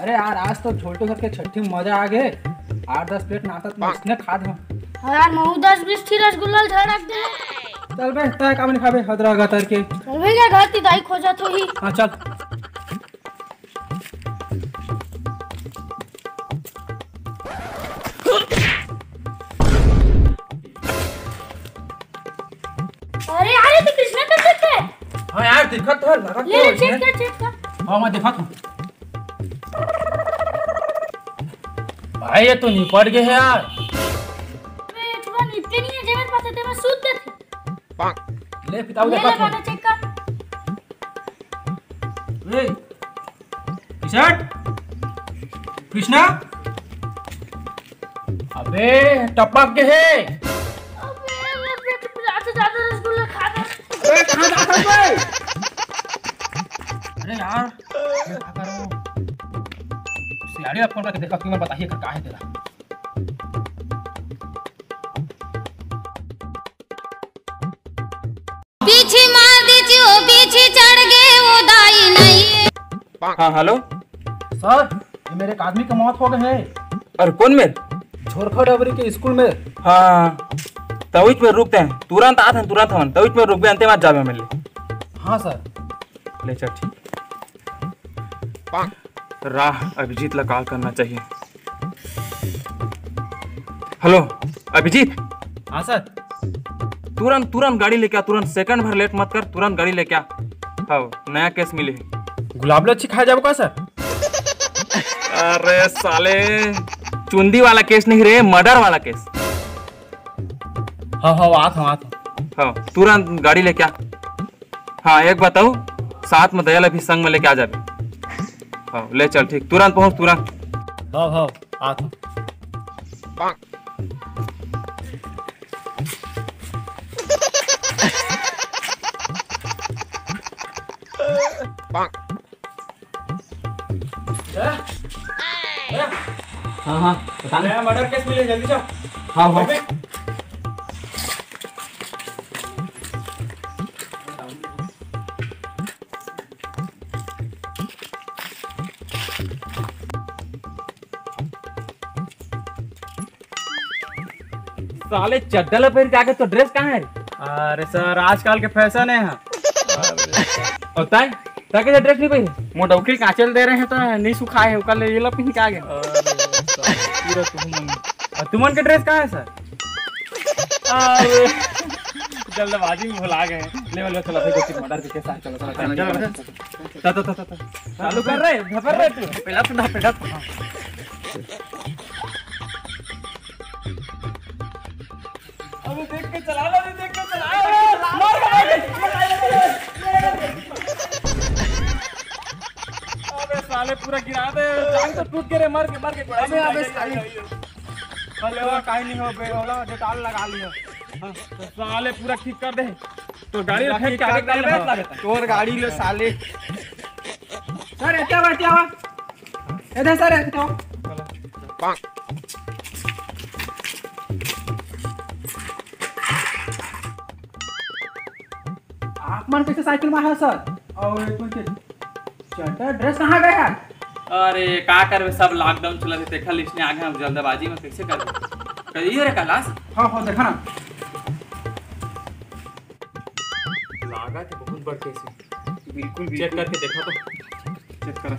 अरे यार आज तो छोटू घर के छठी में मजा आ गए। 8-10 प्लेट नाश्ता तो इसने खा दे। यार महू 10-20 थी रसगुल्ला झड़क दे। चल बे तय काम नहीं खाबे हदरा गतर के। चल भैया घर ती दाई खोजा तो ही। हां चल। अरे यार ये कृष्णा कर सकते है। हां यार दिखत तो लगा तो ले चेक कर। हां मैं दिखत हूं। भाई ये तो निपट गए है यार। बे थोड़ा निपटे नहीं है जे मेरे पास ते मैं सूत देती। ले पिताऊ ले देखत हूं। ले चेक कर। ए किशट कृष्णा अबे टपक के है। अबे मेरे पेट में ज्यादा रसगुल्ला खा दे। अरे कहां जाता है बे? अरे यार मैं क्या कर रहा हूं? सियाड़ी आप फोन करके देखा कि मैं बताइए कर का है तेरा। पीछे मार दीजिए वो पीछे चढ़ गए वो दाई नहीं। हाँ हेलो सर ये मेरे एक आदमी की मौत हो गई है। अरे कौन मेरे? झोरखा डबरी के स्कूल में। हाँ तविच में रुकते हैं तुरंत आते हैं तुरंत हम तविच में रुक गए अंतिम जावे मिल हाँ सर। ले चल ठीक। राह अभिजीत ला कॉल करना चाहिए। हेलो अभिजीत। हाँ सर। तुरंत तुरंत गाड़ी लेके आ तुरंत सेकंड भर लेट मत कर तुरंत गाड़ी लेके आ। हाँ नया केस मिले है। गुलाब लच्छी खा जाओ का सर? अरे साले चुंदी वाला केस नहीं रे मर्डर वाला केस। हाँ हाँ आत हूँ। हाँ तुरंत गाड़ी लेके आ। हाँ एक बताओ साथ में दयाल भी संग में लेके आ जाबे। हाँ ले चल ठीक तुरंत पहुंच तुरंत। हाँ हाँ आत हूँ। हाँ हाँ बता नया मर्डर केस मिले जल्दी जाओ। हाँ हाँ साले चड्डा पहन के आगे तो ड्रेस कहाँ है? अरे सर आजकल के फैशन है। और ताई ताई के ड्रेस नहीं पहने? मोटा उकिल काचल दे रहे हैं तो नहीं सुखाए है कल ये लोग पहन के आ गए। और तुमन के ड्रेस कहाँ है सर? अरे जल्दबाजी में भुला गए। लेवल चलो भाई कोचिंग मर्डर के केस चलो चलो चालू कर रहे भपर रहे तू पहला अबे देख के चला लो देख के चला मार अबे साले पूरा गिरा दे जान तो टूट के रे मर के अबे साले अरे वो काहे नहीं हो बे होला डेटाल लगा लियो। हां तो साले पूरा ठीक कर दे तो गाड़ी फेंक के आगे डाल बैठ लगता तोर गाड़ी ले साले। सर एता बैठिया इधर सर एता आप मन कैसे साइकिल में है सर? और चड्डा ड्रेस कहाँ गया? अरे का करबे सब लॉकडाउन चला थे देखा लिस्ट ने आगे हम जल्दबाजी में कैसे करबे कहिए रे कैलाश। हाँ हाँ देखा ना लागा थे बहुत बड़ केस है। बिल्कुल चेक करके देखा तो चेक कर।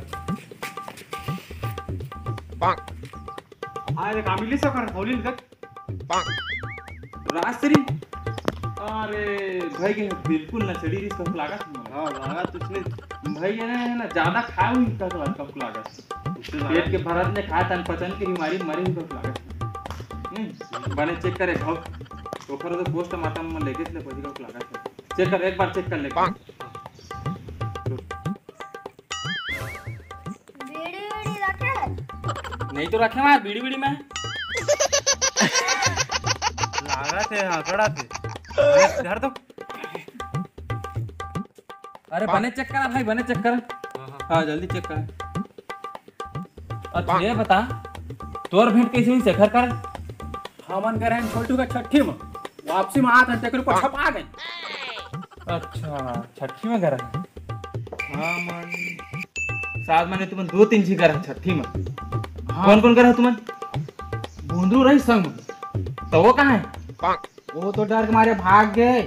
अरे कामिली से कर होली तक राजश्री अरे भाई के बिल्कुल नचड़ी रिस कब लागा हां लागा तो इसने भाई है ना ज्यादा खाए हुई कब लागा पेट के भरत ने खाया तन पचन की बीमारी मरी हुई कब लागा बने चेक करे खाओ तो फिर तो पोस्टमार्टम में लेके ले पड़ी कब लागा चेक कर एक बार चेक कर ले। बीड़ी रखे नहीं तो रखे वहां बीड़ी बीड़ी में लागा थे हां खड़ा थे धर दो। अरे बने चेक करा भाई बने चेक कर। हाँ जल्दी चेक कर। अच्छा ये बता तोर भेंट कैसे हुई शेखर कर? हमन करे छोटू का छठी में वापसी में आते तेरे को छपा गए। अच्छा छठी में करा है। हाँ मन साथ मैंने तुमन 2-3 जी करा छठी में। हाँ। कौन कौन करा तुमन? बूंदरू रही संग में। तो वो कहाँ है? वो तो डर के मारे भाग गए।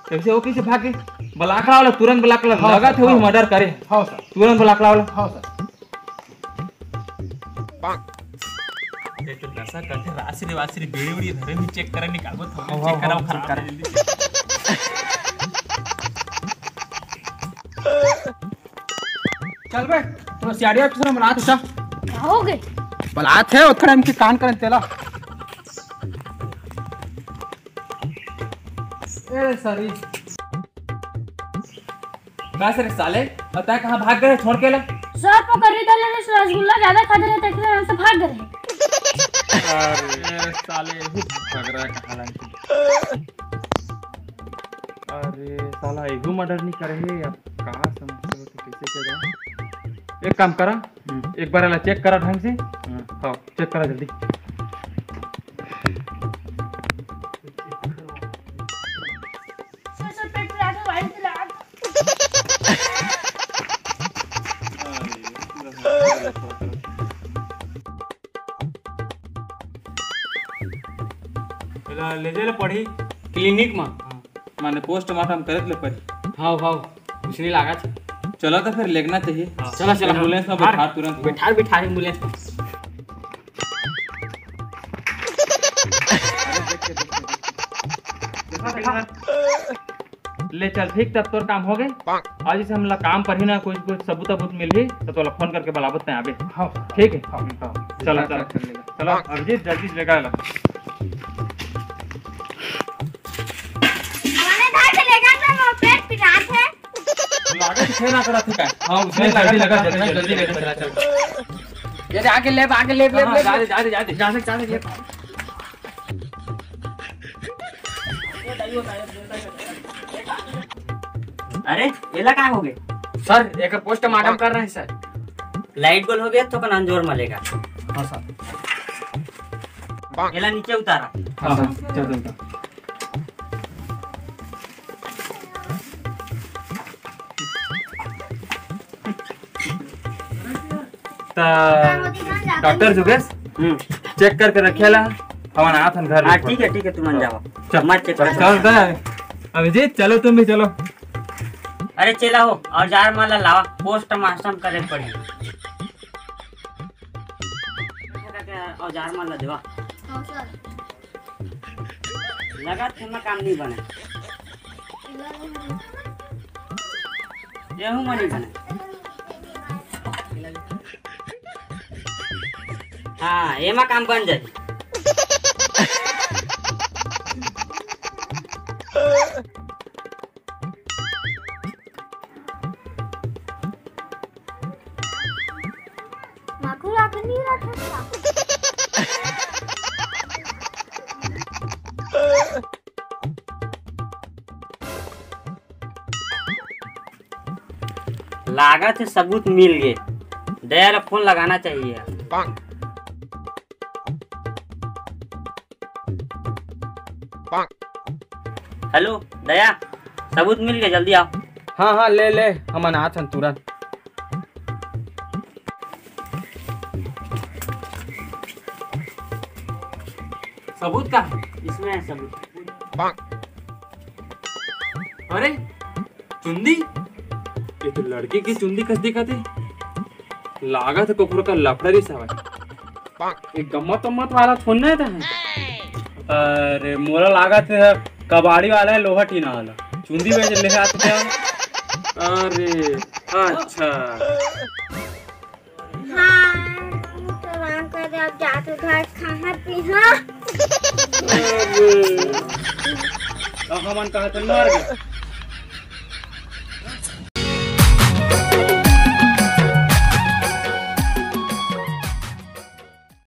कैसे वो कैसे भागे? बलाकड़ा वाला तुरंत बलाकड़ा हाँ, लगा थे वही हाँ। मर्डर करे। हाँ सर, तुरंत बलाकड़ा वाला। हाँ सर। ये तो नशा करते रासरी वासरी बेड़ी उड़ी धरे भी चेक करे निकालबो हाँ, थोड़ी हाँ, चेक कराओ हाँ, खराब चेक जल्दी। चल बे, तो सीआरडी ऑफिसर में रात चल। क्या हो गए? बलात है उथड़ा इनके कान करन तेला। ए सरी, बस रे साले, बता कहाँ भाग गए छोड़ के ला? सर पकड़ी डाले ने रसगुल्ला ज्यादा खा रहे थे इसलिए हमसे भाग गए। अरे साले भाग रहा है कहाँ लाइन? अरे साला एगो मर्डर नहीं करे है अब कहाँ समझते हो तो कैसे क्या जाए? एक काम करा, एक बार वाला चेक करा ढंग से। हाँ चेक करा जल्दी। सर पेट पे आके वाइट दिला। ले जे पढ़ी क्लिनिक में माने पोस्टमार्टम करे ले पड़ी। हाँ हाँ, कुछ नहीं लगा था। चलो तो फिर लेगना चाहिए। चला चला, एम्बुलेंस में बैठा तुरंत। बैठा एम्बुलेंस में। ले चल ठीक, तब तोर काम हो गए। आज से हमला काम पर ही ना कुछ कुछ सबूत सबूत मिल ही तो तोला फोन करके बुलावत हैं आबे। हाँ ठीक है। हाँ, चलो चलो चलो अभिजीत जल्दी से लेकर ला। मैंने धार से लेगा तो वो पेट पिटात है। लागत छे ना करा ठीक है। हां उसने लगा जल्दी चल चल। ये आगे ले जा ले। अरे एला क्या हो गए? सर एक पोस्टमार्टम कर रहे हैं सर। लाइट गोल हो गया तो कन अंजोर मलेगा। हाँ सर। एला नीचे उतारा। हां चल चल। डॉक्टर जुगेश चेक करके रखेला हवन आथन घर। हाँ ठीक है तुम जाओ। चल मत चेक कर। चल अभिजीत चलो तुम भी चलो। अरे चला हो औजार माला लावा पोस्टमार्टम करे पड़ी। औजार माला देवा हाँ सर। लगा थे मैं काम नहीं बने। गेहूं में नहीं बने। हाँ एमा काम बन जाए। माकुरा के नहीं रखा। लागत है सबूत मिल गए। दया फोन लगाना चाहिए। हेलो दया सबूत मिल गया जल्दी आओ। हाँ हाँ ले हम अनाथ तुरंत। सबूत का है? इसमें है सबूत। अरे चुंदी, ये तो लड़के की चुंदी कस दिखाते लागा था कपूर का लफड़री सा है। एक गम्मत उम्मत वाला थोड़ा था। अरे मोरा लागा थे कबाड़ी वाला है, लोहा टीना वाला चुंदी बेच ले आते थे। अरे अच्छा हाँ तो राम कर दे अब जाते घर खाना पीना। हमन कहा तो मर गए।